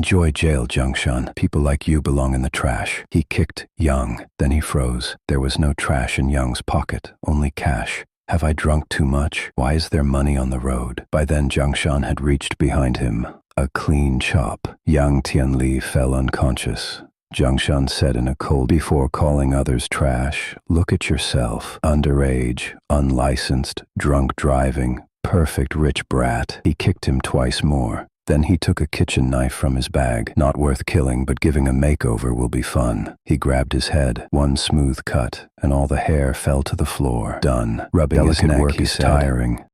Enjoy jail, Jiangshan. People like you belong in the trash. He kicked Yang. Then he froze. There was no trash in Yang's pocket, only cash. Have I drunk too much? Why is there money on the road? By then Jiangshan had reached behind him. A clean chop. Yang Tianli fell unconscious. Jiangshan said in a cold before calling others trash, look at yourself. Underage, unlicensed, drunk driving, perfect rich brat. He kicked him twice more. Then he took a kitchen knife from his bag. Not worth killing, but giving a makeover will be fun. He grabbed his head, one smooth cut, and all the hair fell to the floor. Done. Rubbing his neck, he said, tiring.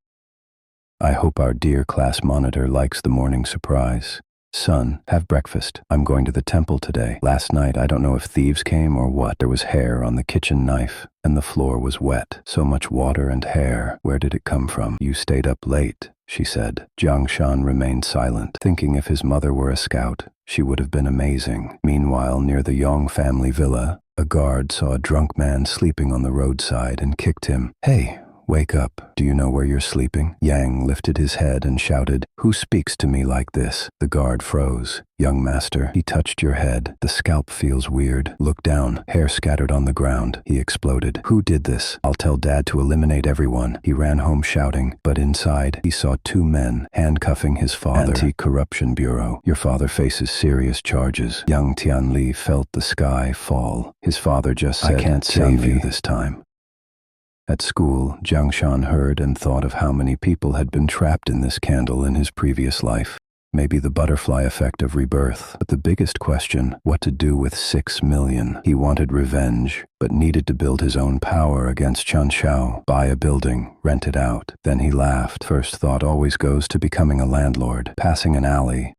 I hope our dear class monitor likes the morning surprise. Son, have breakfast. I'm going to the temple today. Last night, I don't know if thieves came or what. There was hair on the kitchen knife, and the floor was wet. So much water and hair. Where did it come from? You stayed up late, she said. Jiangshan remained silent, thinking if his mother were a scout, she would have been amazing. Meanwhile, near the Yong family villa, a guard saw a drunk man sleeping on the roadside and kicked him. Hey! Wake up. Do you know where you're sleeping? Yang lifted his head and shouted, Who speaks to me like this? The guard froze. Young master, he touched your head. The scalp feels weird. Look down. Hair scattered on the ground. He exploded. Who did this? I'll tell Dad to eliminate everyone. He ran home shouting, but inside he saw two men handcuffing his father. Anti-Corruption Bureau. Your father faces serious charges. Young Tianli felt the sky fall. His father just said, I can't save you this time. At school, Jiangshan heard and thought of how many people had been trapped in this candle in his previous life. Maybe the butterfly effect of rebirth. But the biggest question, what to do with 6 million? He wanted revenge, but needed to build his own power against Chanshao. Buy a building, rent it out. Then he laughed. First thought always goes to becoming a landlord. Passing an alley.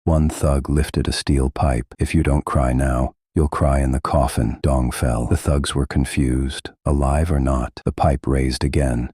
One thug lifted a steel pipe. If you don't cry now, you'll cry in the coffin. Dong fell. The thugs were confused. Alive or not? The pipe raised again.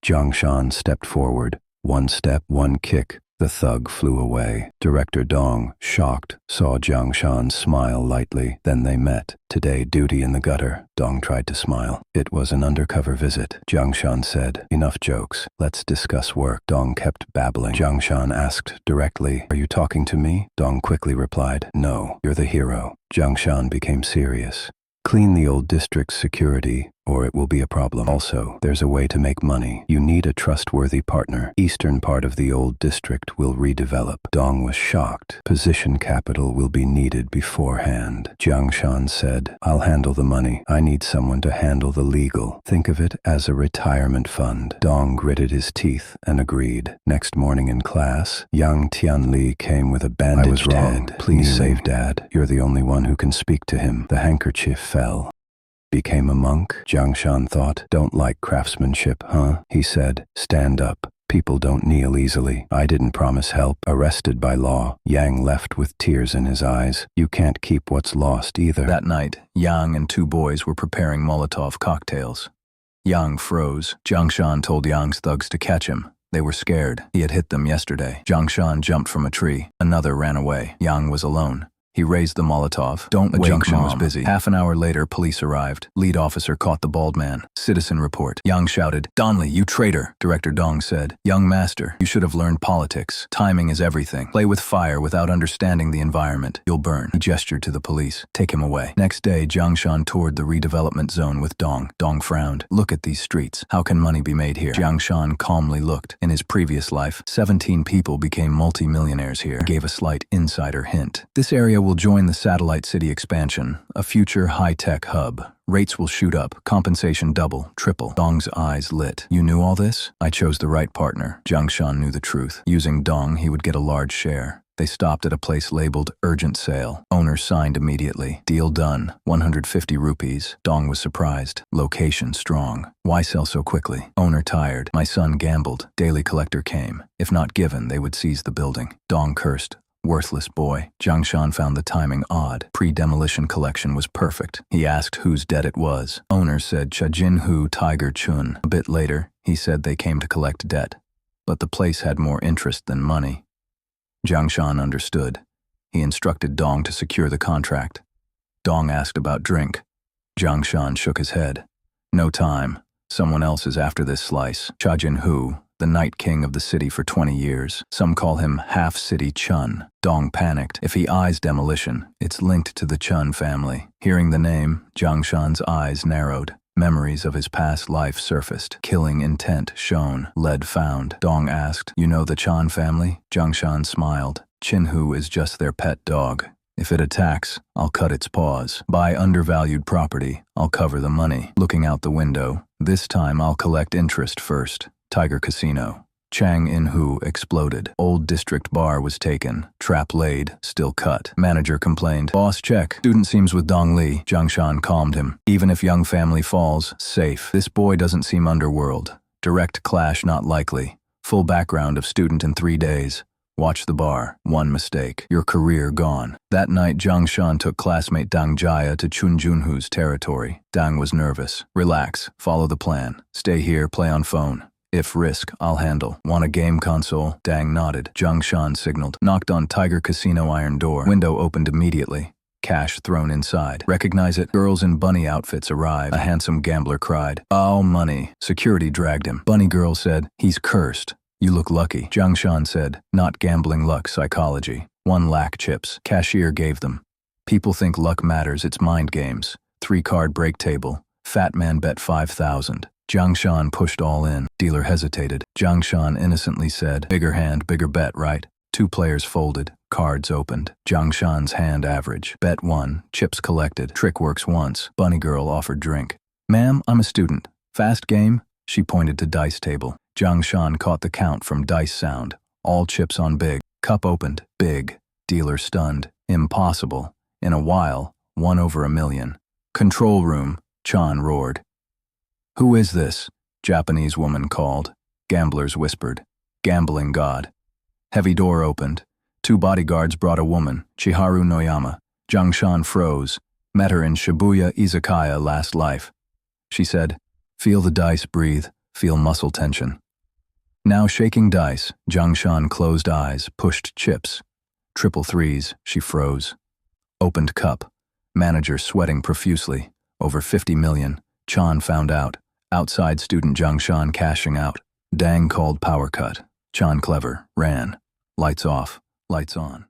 Jiangshan stepped forward. One step, one kick. The thug flew away. Director Dong, shocked, saw Jiangshan smile lightly. Then they met. Today, duty in the gutter. Dong tried to smile. It was an undercover visit. Jiangshan said, Enough jokes. Let's discuss work. Dong kept babbling. Jiangshan asked directly, Are you talking to me? Dong quickly replied, No, you're the hero. Jiangshan became serious. Clean the old district's security, or it will be a problem. Also, there's a way to make money. You need a trustworthy partner. Eastern part of the old district will redevelop. Dong was shocked. Position capital will be needed beforehand. Jiangshan said, I'll handle the money. I need someone to handle the legal. Think of it as a retirement fund. Dong gritted his teeth and agreed. Next morning in class, young Tianli came with a bandaged head. Please save Dad. You're the only one who can speak to him. The handkerchief fell. Became a monk? Jiangshan thought. Don't like craftsmanship, huh? He said, Stand up. People don't kneel easily. I didn't promise help. Arrested by law. Yang left with tears in his eyes. You can't keep what's lost either. That night, Yang and two boys were preparing Molotov cocktails. Yang froze. Jiangshan told Yang's thugs to catch him. They were scared. He had hit them yesterday. Jiangshan jumped from a tree. Another ran away. Yang was alone. He raised the Molotov. Don't wait, Jiangshan was busy. Half an hour later, police arrived. Lead officer caught the bald man. Citizen report. Yang shouted, Donley, you traitor. Director Dong said, Young master, you should have learned politics. Timing is everything. Play with fire without understanding the environment. You'll burn. He gestured to the police. Take him away. Next day, Jiangshan toured the redevelopment zone with Dong. Dong frowned. Look at these streets. How can money be made here? Jiangshan calmly looked. In his previous life, 17 people became multi-millionaires here. He gave a slight insider hint. This area will join the satellite city expansion, a future high-tech hub. Rates will shoot up, compensation double, triple. Dong's eyes lit. You knew all this? I chose the right partner. Jiangshan knew the truth. Using Dong, he would get a large share. They stopped at a place labeled Urgent Sale. Owner signed immediately. Deal done. 150 rupees. Dong was surprised. Location strong. Why sell so quickly? Owner tired. My son gambled. Daily collector came. If not given, they would seize the building. Dong cursed. Worthless boy. Jiangshan found the timing odd. Pre-demolition collection was perfect. He asked whose debt it was. Owner said Chajinhu Tiger Chun. A bit later, he said they came to collect debt. But the place had more interest than money. Jiangshan understood. He instructed Dong to secure the contract. Dong asked about drink. Jiangshan shook his head. No time. Someone else is after this slice. Chajinhu, the night king of the city for 20 years. Some call him half-city Chun. Dong panicked. If he eyes demolition, it's linked to the Chun family. Hearing the name, Jiangshan's eyes narrowed. Memories of his past life surfaced. Killing intent shown. Lead found. Dong asked, "You know the Chan family?" Jiangshan smiled. "Chinhu is just their pet dog. If it attacks, I'll cut its paws. Buy undervalued property, I'll cover the money." Looking out the window, "This time I'll collect interest first." Tiger Casino. Chang In-hu exploded. Old district bar was taken. Trap laid, still cut. Manager complained. "Boss check. Student seems with Dong Li." Jiangshan calmed him. "Even if young family falls, safe. This boy doesn't seem underworld. Direct clash not likely. Full background of student in 3 days. Watch the bar. One mistake. Your career gone." That night, Jiangshan took classmate Dang Jia to Chun Junhu's territory. Dang was nervous. "Relax. Follow the plan. Stay here, play on phone. If risk, I'll handle. Want a game console?" Dang nodded. Jiangshan signaled. Knocked on Tiger Casino iron door. Window opened immediately. Cash thrown inside. "Recognize it?" Girls in bunny outfits arrived. A handsome gambler cried, "Oh, money." Security dragged him. Bunny girl said, "He's cursed. You look lucky." Jiangshan said, "Not gambling, luck, psychology. 1 lakh chips." Cashier gave them. "People think luck matters, it's mind games." 3-card break table. Fat man bet 5,000. Jiangshan pushed all in. Dealer hesitated. Jiangshan innocently said, "Bigger hand, bigger bet, right?" 2 players folded. Cards opened. Jiangshan's hand average. Bet 1. Chips collected. Trick works once. Bunny girl offered drink. "Ma'am, I'm a student. Fast game?" She pointed to dice table. Jiangshan caught the count from dice sound. All chips on big. Cup opened. Big. Dealer stunned. "Impossible. In a while, 1 over a million." "Control room," Chan roared. "Who is this?" Japanese woman called. Gamblers whispered. "Gambling god." Heavy door opened. 2 bodyguards brought a woman, Chiharu Noyama. Jiangshan froze. Met her in Shibuya Izakaya last life. She said, "Feel the dice breathe, feel muscle tension." Now shaking dice, Jiangshan closed eyes, pushed chips. Triple threes, she froze. Opened cup. Manager sweating profusely. Over 50 million. Chan found out. Outside student Jiangshan cashing out. Dang called power cut. Chan clever, ran. Lights off, lights on.